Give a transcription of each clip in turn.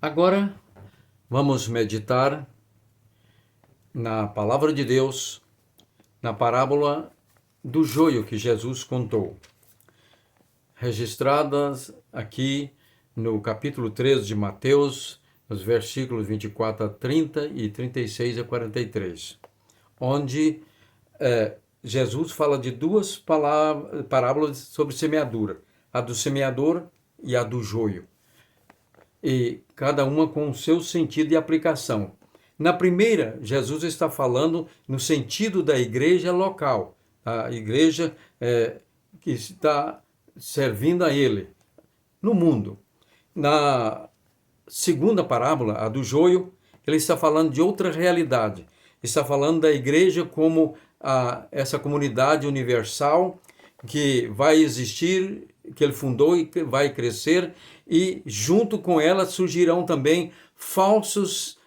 Agora vamos meditar na palavra de Deus, na parábola do joio que Jesus contou, registradas aqui no capítulo 13 de Mateus, nos versículos 24 a 30 e 36 a 43, onde Jesus fala de duas parábolas sobre semeadura, a do semeador e a do joio, e cada uma com o seu sentido e aplicação. Na primeira, Jesus está falando no sentido da igreja local, a igreja que está servindo a ele no mundo. Na segunda parábola, a do joio, ele está falando de outra realidade. Está falando da igreja como essa comunidade universal que vai existir, que ele fundou e que vai crescer, e junto com ela surgirão também falsas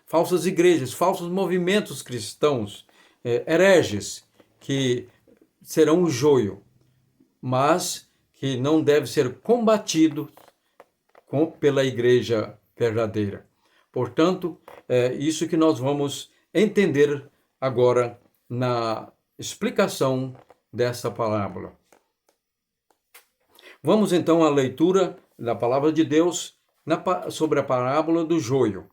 igrejas, falsos movimentos cristãos, hereges, que serão o joio, mas que não deve ser combatido pela igreja verdadeira. Portanto, é isso que nós vamos entender agora na explicação dessa parábola. Vamos então à leitura da palavra de Deus sobre a parábola do joio.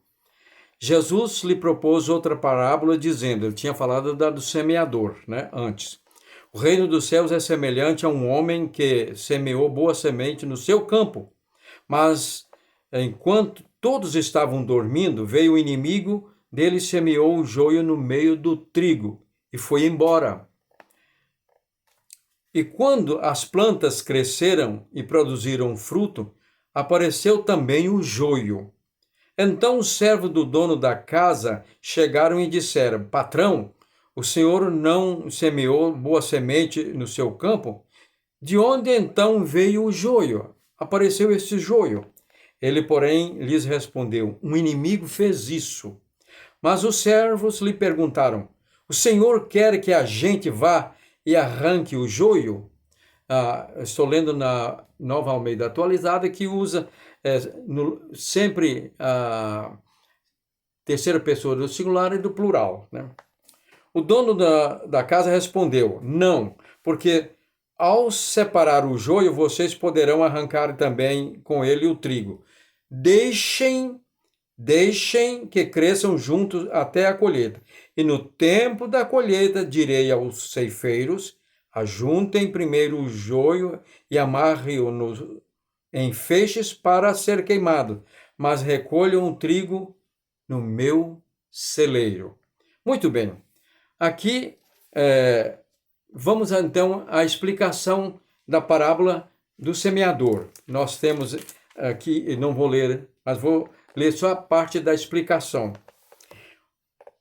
Jesus lhe propôs outra parábola dizendo, ele tinha falado da do semeador, antes. O reino dos céus é semelhante a um homem que semeou boa semente no seu campo, mas enquanto todos estavam dormindo, veio o inimigo dele e semeou o joio no meio do trigo e foi embora. E quando as plantas cresceram e produziram fruto, apareceu também o joio. Então os servos do dono da casa chegaram e disseram, patrão, o senhor não semeou boa semente no seu campo? De onde então veio o joio? Apareceu esse joio. Ele, porém, lhes respondeu, um inimigo fez isso. Mas os servos lhe perguntaram, o senhor quer que a gente vá e arranque o joio? Estou lendo na Nova Almeida Atualizada, que usa sempre a terceira pessoa do singular e do plural. O dono da casa respondeu, não, porque ao separar o joio, vocês poderão arrancar também com ele o trigo. Deixem que cresçam juntos até a colheita. E no tempo da colheita direi aos ceifeiros, ajuntem primeiro o joio e amarrem-o em feixes para ser queimado, mas recolham o trigo no meu celeiro. Muito bem. Aqui vamos então à explicação da parábola do semeador. Nós temos aqui, não vou ler, mas vou ler só a parte da explicação.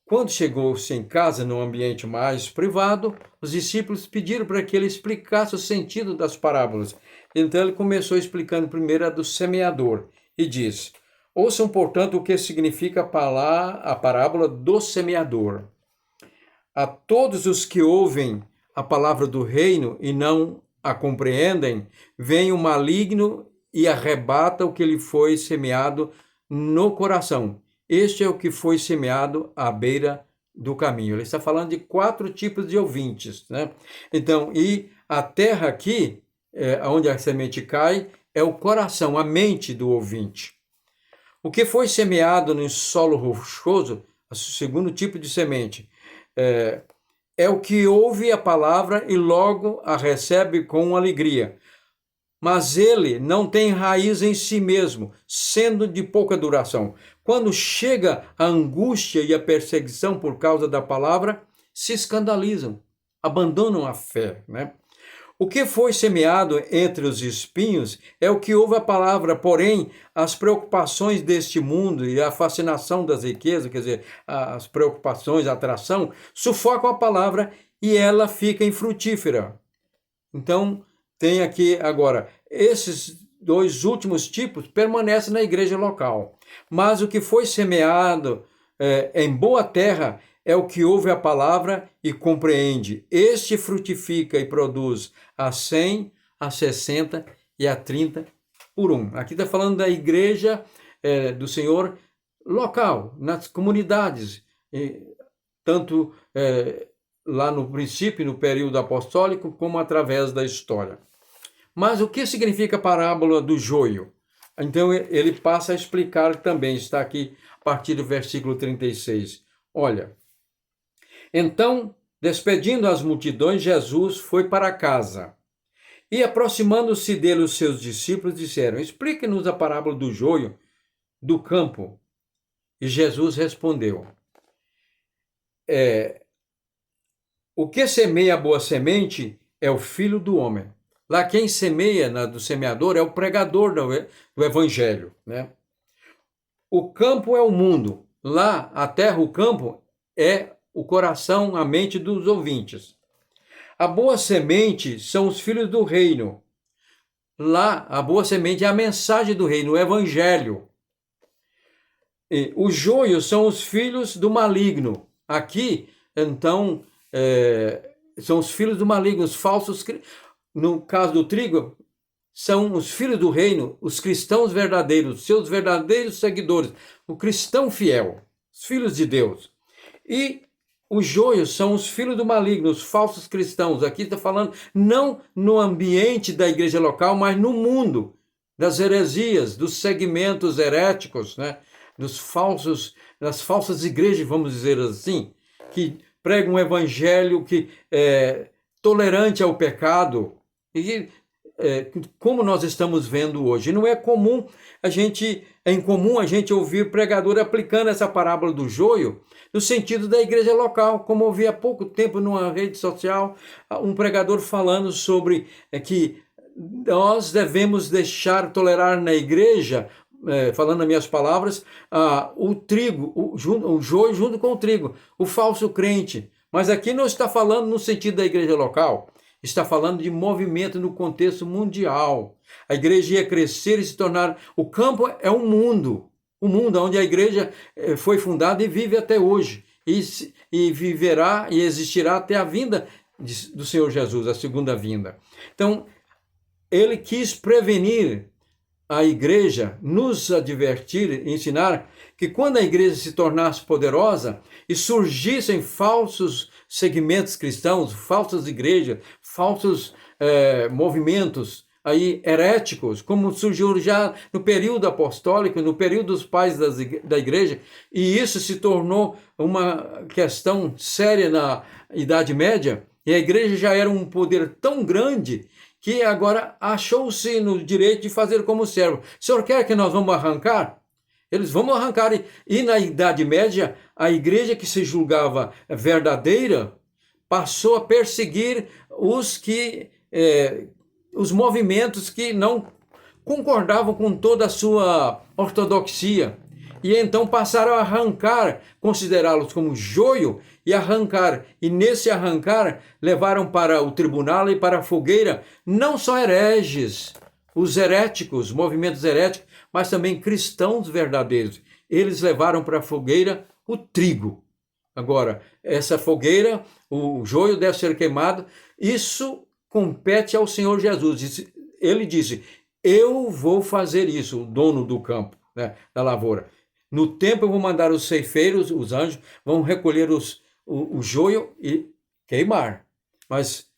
Quando chegou-se em casa, num ambiente mais privado, os discípulos pediram para que ele explicasse o sentido das parábolas. Então ele começou explicando primeiro a do semeador e diz, ouçam, portanto, o que significa a parábola do semeador. A todos os que ouvem a palavra do reino e não a compreendem, vem o maligno e arrebata o que lhe foi semeado no coração. Este é o que foi semeado à beira do caminho. Ele está falando de 4 tipos de ouvintes. Então, e a terra aqui, onde a semente cai, é o coração, a mente do ouvinte. O que foi semeado no solo rochoso, o segundo tipo de semente, é o que ouve a palavra e logo a recebe com alegria. Mas ele não tem raiz em si mesmo, sendo de pouca duração. Quando chega a angústia e a perseguição por causa da palavra, se escandalizam, abandonam a fé. O que foi semeado entre os espinhos é o que ouve a palavra, porém, as preocupações deste mundo e a fascinação das riquezas, quer dizer, as preocupações, a atração, sufocam a palavra e ela fica infrutífera. Então, tem aqui agora, esses 2 últimos tipos permanecem na igreja local. Mas o que foi semeado em boa terra é o que ouve a palavra e compreende. Este frutifica e produz a 100, a 60 e a 30 por 1. Aqui está falando da igreja do Senhor local, nas comunidades, tanto lá no princípio, no período apostólico, como através da história. Mas o que significa a parábola do joio? Então ele passa a explicar também, está aqui a partir do versículo 36. Olha, então, despedindo as multidões, Jesus foi para casa. E aproximando-se dele os seus discípulos, disseram: explique-nos a parábola do joio do campo. E Jesus respondeu: o que semeia a boa semente é o Filho do Homem. Lá quem semeia do semeador é o pregador do evangelho, né? O campo é o mundo. Lá, a terra, o campo, é o coração, a mente dos ouvintes. A boa semente são os filhos do reino. Lá, a boa semente é a mensagem do reino, o evangelho. E os joios são os filhos do maligno. Aqui, então, são os filhos do maligno, os falsos. No caso do trigo, são os filhos do reino, os cristãos verdadeiros, seus verdadeiros seguidores, o cristão fiel, os filhos de Deus. E os joios são os filhos do maligno, os falsos cristãos. Aqui está falando não no ambiente da igreja local, mas no mundo das heresias, dos segmentos heréticos, né? Das falsas igrejas, vamos dizer assim, que pregam um evangelho que é tolerante ao pecado. E como nós estamos vendo hoje, não é comum é incomum a gente ouvir pregador aplicando essa parábola do joio no sentido da igreja local, como ouvi há pouco tempo numa rede social, um pregador falando sobre que nós devemos tolerar na igreja, falando nas minhas palavras, o trigo, o joio junto com o trigo, o falso crente. Mas aqui não está falando no sentido da igreja local, está falando de movimento no contexto mundial. A igreja ia crescer e se tornar... O campo é um mundo, o mundo onde a igreja foi fundada e vive até hoje. E viverá e existirá até a vinda do Senhor Jesus, a segunda vinda. Então, ele quis prevenir a igreja, nos advertir, ensinar que quando a igreja se tornasse poderosa e surgissem falsos segmentos cristãos, falsas igrejas, falsos movimentos aí heréticos, como surgiu já no período apostólico, no período dos pais da igreja, e isso se tornou uma questão séria na Idade Média, e a igreja já era um poder tão grande que agora achou-se no direito de fazer como servo. O senhor quer que nós vamos arrancar? Eles vão arrancar. E na Idade Média, a igreja que se julgava verdadeira passou a perseguir os movimentos que não concordavam com toda a sua ortodoxia. E então passaram a arrancar, considerá-los como joio e arrancar. E nesse arrancar levaram para o tribunal e para a fogueira não só hereges, os heréticos, movimentos heréticos, mas também cristãos verdadeiros. Eles levaram para a fogueira o trigo. Agora, essa fogueira, o joio deve ser queimado, isso compete ao Senhor Jesus. Ele disse: eu vou fazer isso, o dono do campo, né, da lavoura. No tempo eu vou mandar os ceifeiros, os anjos, vão recolher o joio e queimar. Mas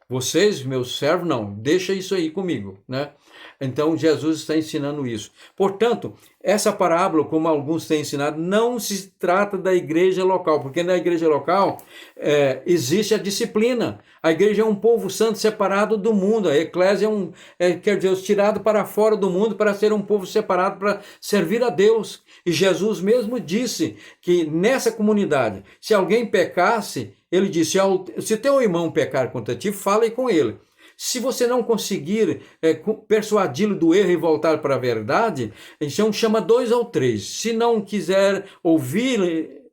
vocês, meus servos, não, deixa isso aí comigo, né? Então Jesus está ensinando isso. Portanto, essa parábola, como alguns têm ensinado, não se trata da igreja local, porque na igreja local existe a disciplina. A igreja é um povo santo separado do mundo. A eclésia quer dizer, tirado para fora do mundo para ser um povo separado para servir a Deus. E Jesus mesmo disse que nessa comunidade, se alguém pecasse, ele disse: se teu irmão pecar contra ti, fale com ele. Se você não conseguir persuadi-lo do erro e voltar para a verdade, então chama 2 ou 3. Se não quiser ouvir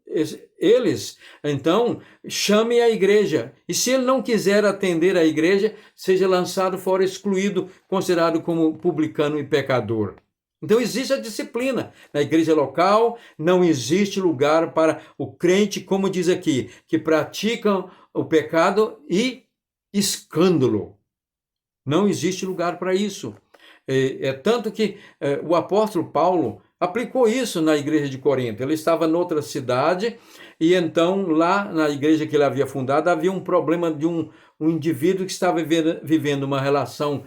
eles, então chame a igreja. E se ele não quiser atender a igreja, seja lançado fora, excluído, considerado como publicano e pecador. Então existe a disciplina. Na igreja local não existe lugar para o crente, como diz aqui, que praticam o pecado e escândalo. Não existe lugar para isso. Tanto que o apóstolo Paulo, aplicou isso na igreja de Corinto. Ele estava noutra cidade e então lá na igreja que ele havia fundado havia um problema de um indivíduo que estava vivendo uma relação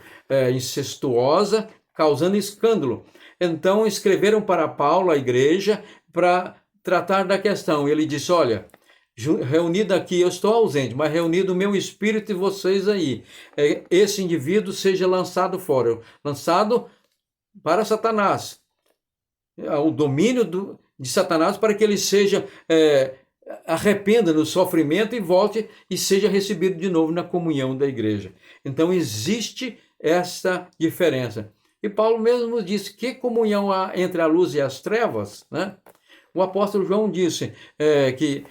incestuosa, causando escândalo. Então escreveram para Paulo, a igreja, para tratar da questão. Ele disse, olha, reunido aqui, eu estou ausente, mas reunido o meu espírito e vocês aí, esse indivíduo seja lançado fora, lançado para Satanás, o domínio de Satanás, para que ele seja arrependa no sofrimento e volte e seja recebido de novo na comunhão da igreja. Então existe essa diferença. E Paulo mesmo disse, que comunhão há entre a luz e as trevas, né? O apóstolo João disse que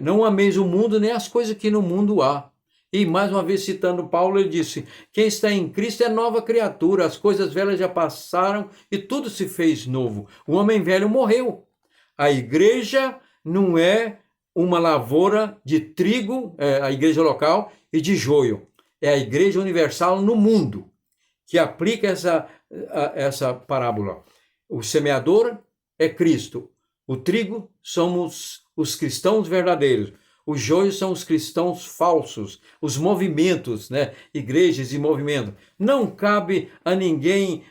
não ameis o mundo nem as coisas que no mundo há. E mais uma vez citando Paulo, ele disse, quem está em Cristo é nova criatura, as coisas velhas já passaram e tudo se fez novo. O homem velho morreu. A igreja não é uma lavoura de trigo, a igreja local, e de joio. É a igreja universal no mundo que aplica essa parábola. O semeador é Cristo. O trigo somos os cristãos verdadeiros. Os joios são os cristãos falsos, os movimentos, né? Igrejas e movimentos. Não cabe a ninguém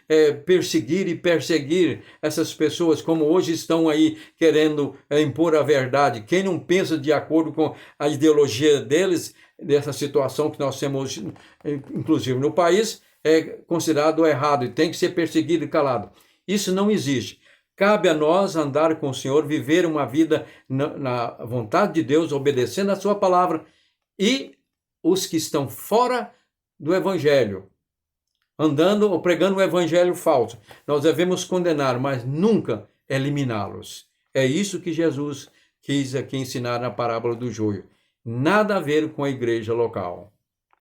perseguir e perseguir essas pessoas como hoje estão aí querendo impor a verdade. Quem não pensa de acordo com a ideologia deles, dessa situação que nós temos, inclusive no país, é considerado errado e tem que ser perseguido e calado. Isso não existe. Cabe a nós andar com o Senhor, viver uma vida na vontade de Deus, obedecendo a sua palavra. E os que estão fora do evangelho, andando ou pregando o evangelho falso, nós devemos condenar, mas nunca eliminá-los. É isso que Jesus quis aqui ensinar na parábola do joio. Nada a ver com a igreja local.